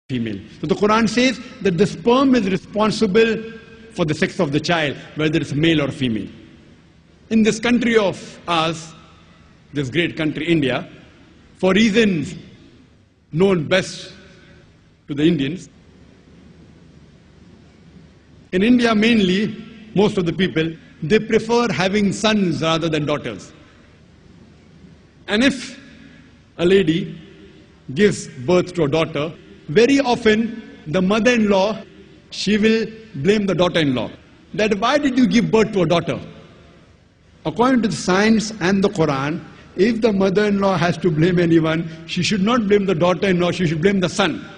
female. So the Quran says that the sperm is responsible for the sex of the child, whether it's male or female. In this country of ours, this great country, India, for reasons known best to the Indians, in India mainly, most of the people, they prefer having sons rather than daughters. And if a lady gives birth to a daughter, very often the mother-in-law, she will blame the daughter-in-law. That why did you give birth to a daughter? According to the science and the Quran, if the mother-in-law has to blame anyone, she should not blame the daughter-in-law, she should blame the son.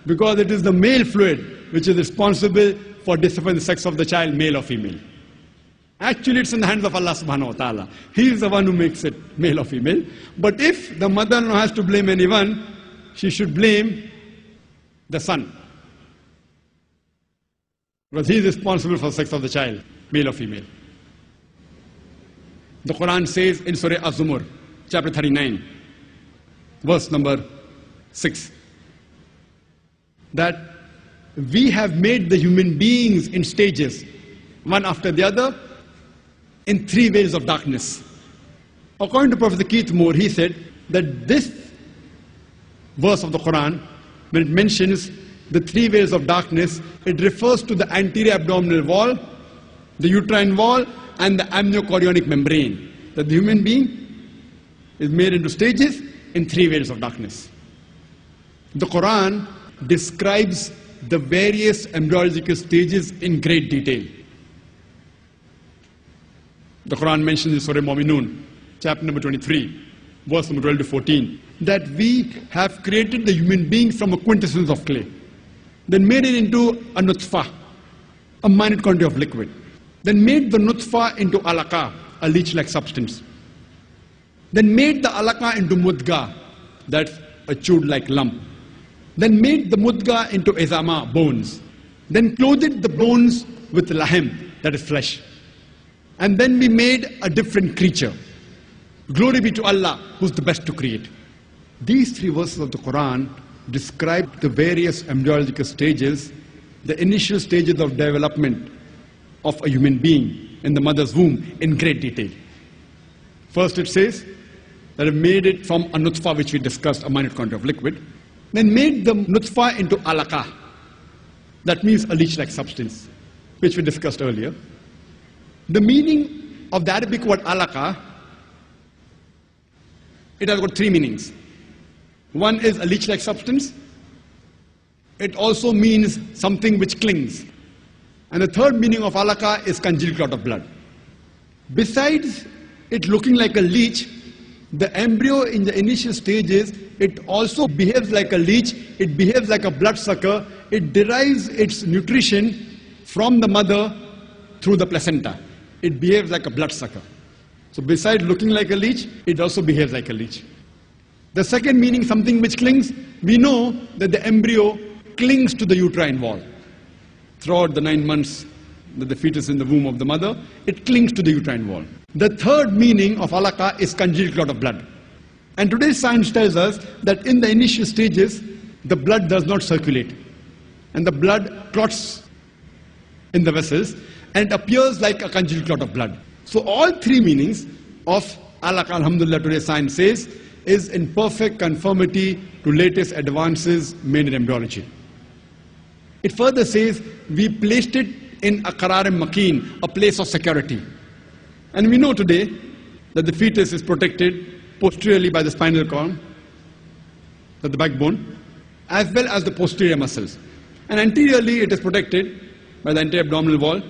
Because it is the male fluid which is responsible for deciding the sex of the child, male or female. Actually, it's in the hands of Allah subhanahu wa ta'ala. He is the one who makes it male or female. But if the mother-in-law has to blame anyone, she should blame the son. Because he is responsible for the sex of the child, male or female. The Quran says in Surah Az-Zumur, chapter 39, verse number 6, that we have made the human beings in stages, one after the other, in three veils of darkness. According to Prophet Zakir Moore, he said that this verse of the Quran, when it mentions the three veils of darkness, it refers to the anterior abdominal wall, the uterine wall, and the amniochorionic membrane. That the human being is made into stages in three veils of darkness. The Quran describes the various embryological stages in great detail. The Quran mentions in Surah Mu'minun, chapter number 23, verse number 12 to 14, that we have created the human being from a quintessence of clay, then made it into a nutfah, a minute quantity of liquid, then made the nutfah into alaqa, a leech-like substance, then made the alaqa into mudga, that's a chewed-like lump, then made the mudga into izama, bones, then clothed the bones with lahm, that is flesh. And then we made a different creature. Glory be to Allah, who's the best to create. These three verses of the Quran describe the various embryological stages, the initial stages of development of a human being in the mother's womb in great detail. First it says that it made it from a nutfah, which we discussed, a minute quantity of liquid, then made the nutfah into alaqa. That means a leech-like substance, which we discussed earlier. The meaning of the Arabic word alaqa, it has got three meanings. One is a leech-like substance. It also means something which clings. And the third meaning of alaqa is congealed clot of blood. Besides it looking like a leech, the embryo in the initial stages, it also behaves like a leech, it behaves like a bloodsucker, it derives its nutrition from the mother through the placenta. It behaves like a bloodsucker. So besides looking like a leech, it also behaves like a leech. The second meaning, something which clings, we know that the embryo clings to the uterine wall. Throughout the 9 months that the fetus is in the womb of the mother, it clings to the uterine wall. The third meaning of alaqa is congealed clot of blood. And today's science tells us that in the initial stages, the blood does not circulate. And the blood clots in the vessels, and it appears like a congealed clot of blood. So all three meanings of alaqa, alhamdulillah, today's science says, is in perfect conformity to latest advances made in embryology. It further says, we placed it in a qararim makin, a place of security. And we know today that the fetus is protected posteriorly by the spinal column, the backbone, as well as the posterior muscles. And anteriorly it is protected by the anterior abdominal wall,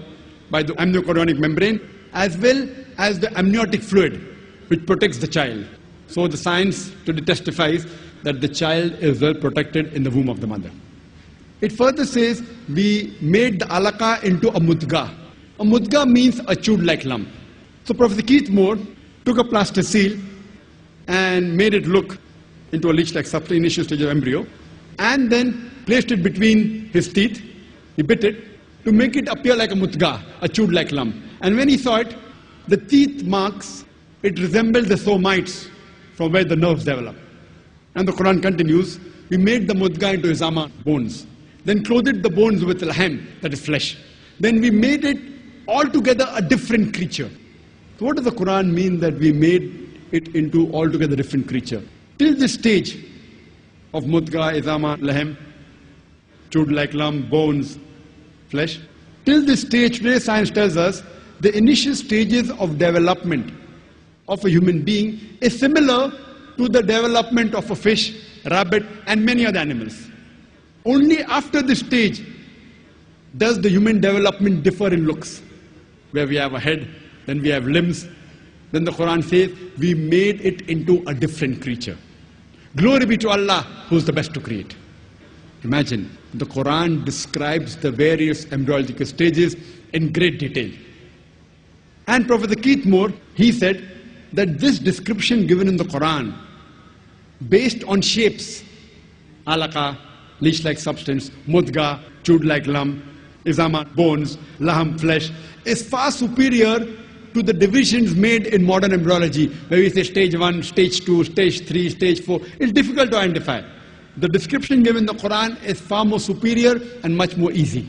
by the amniochorionic membrane, as well as the amniotic fluid, which protects the child. So the science today testifies that the child is well protected in the womb of the mother. It further says, we made the alaqa into a mudga. A mudga means a chewed-like lump. So Prophet Zakir Moore took a plasticine and made it look into a leech-like substance, initial stage of embryo, and then placed it between his teeth. He bit it to make it appear like a mudga, a chewed-like lump. And when he saw it, the teeth marks, it resembled the somites from where the nerves develop. And the Quran continues We made the mudga into izama, bones. Then clothed the bones with lahm, that is flesh. Then we made it altogether a different creature. So what does the Quran mean that we made it into altogether different creature? Till this stage of mudga, izama, lahm, chewed like lump, bones, flesh. Till this stage, today science tells us the initial stages of development of a human being is similar to the development of a fish, rabbit, and many other animals. Only after this stage does the human development differ in looks, where we have a head, then we have limbs. Then the Quran says we made it into a different creature. Glory be to Allah, who is the best to create. Imagine, the Quran describes the various embryological stages in great detail. And Professor Keith Moore, he said that this description given in the Quran, based on shapes, alaka, leech-like substance, mudga, chewed like lump, izama, bones, laham, flesh, is far superior to the divisions made in modern embryology, where we say stage 1, stage 2, stage 3, stage 4. It's difficult to identify. The description given in the Quran is far more superior and much more easy.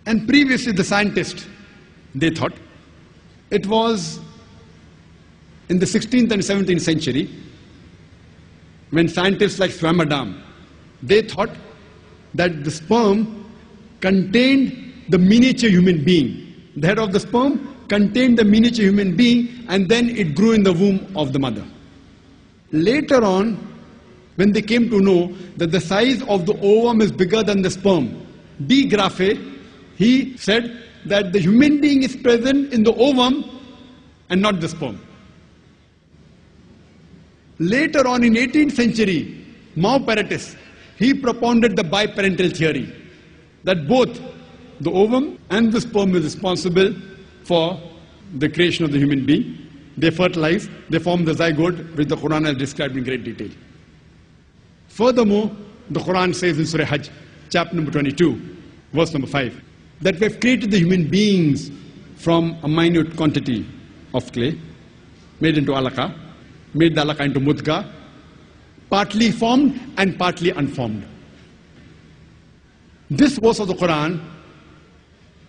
And previously the scientists, they thought it was in the 16th and 17th century when scientists like Swammerdam, they thought that the sperm contained the miniature human being. The head of the sperm contained the miniature human being, and then it grew in the womb of the mother. Later on, when they came to know that the size of the ovum is bigger than the sperm, D. Grafe, he said that the human being is present in the ovum and not the sperm. Later on in 18th century, Maupertus, he propounded the biparental theory that both the ovum and the sperm is responsible for the creation of the human being. They fertilize, they form the zygote, which the Quran has described in great detail. Furthermore, the Quran says in Surah Hajj, chapter number 22, verse number 5, that we have created the human beings from a minute quantity of clay, made into alaka, made the alaka into mudga, partly formed and partly unformed. This verse of the Quran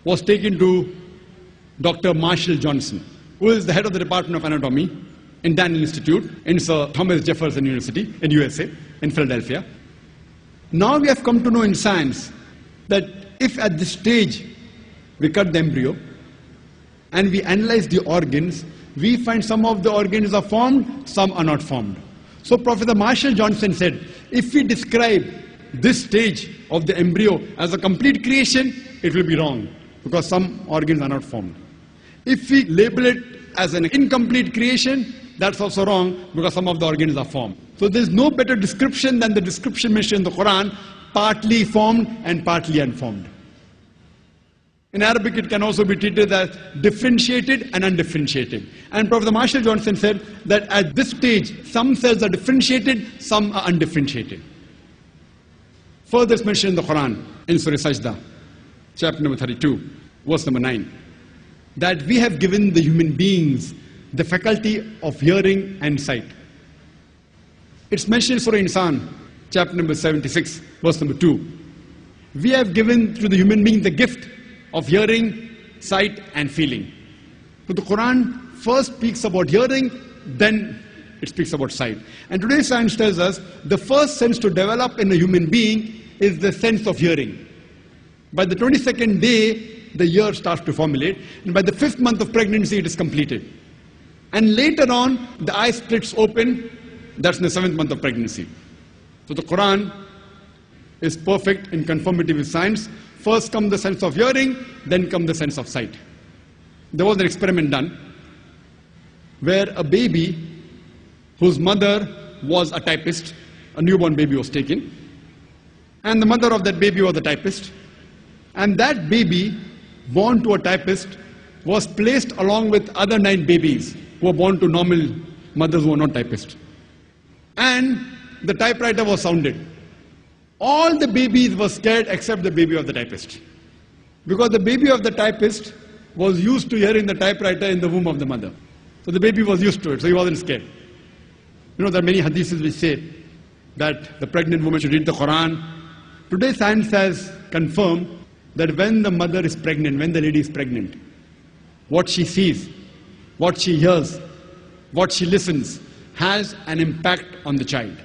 was taken to Dr. Marshall Johnson, who is the head of the Department of Anatomy in Daniel Institute in Sir Thomas Jefferson University in USA, in Philadelphia. Now we have come to know in science that if at this stage we cut the embryo and we analyze the organs, we find some of the organs are formed, some are not formed. So Professor Marshall Johnson said, if we describe this stage of the embryo as a complete creation, it will be wrong, because some organs are not formed. If we label it as an incomplete creation, that's also wrong, because some of the organs are formed. So there's no better description than the description mentioned in the Quran, partly formed and partly unformed. In Arabic, it can also be treated as differentiated and undifferentiated. And Professor Marshall Johnson said that at this stage, some cells are differentiated, some are undifferentiated. Further is mentioned in the Quran, in Surah Sajda, chapter number 32, verse number 9, that we have given the human beings the faculty of hearing and sight. It's mentioned in Surah Insan, chapter number 76, verse number 2. We have given to the human being the gift of hearing, sight, and feeling. So the Quran first speaks about hearing, then it speaks about sight. And today's science tells us the first sense to develop in a human being is the sense of hearing. By the 22nd day, the ear starts to formulate, and by the 5th month of pregnancy, it is completed. And later on, the eye splits open, that's in the 7th month of pregnancy. So the Quran is perfect in conformity with science. First comes the sense of hearing, then comes the sense of sight. There was an experiment done where a baby whose mother was a typist, a newborn baby was taken, and the mother of that baby was a typist, and that baby born to a typist was placed along with other 9 babies who were born to normal mothers who were not typists. And the typewriter was sounded. All the babies were scared except the baby of the typist, because the baby of the typist was used to hearing the typewriter in the womb of the mother. So the baby was used to it, so he wasn't scared. You know, there are many hadiths which say that the pregnant woman should read the Quran. Today science has confirmed that when the mother is pregnant, when the lady is pregnant, what she sees, what she hears, what she listens has an impact on the child.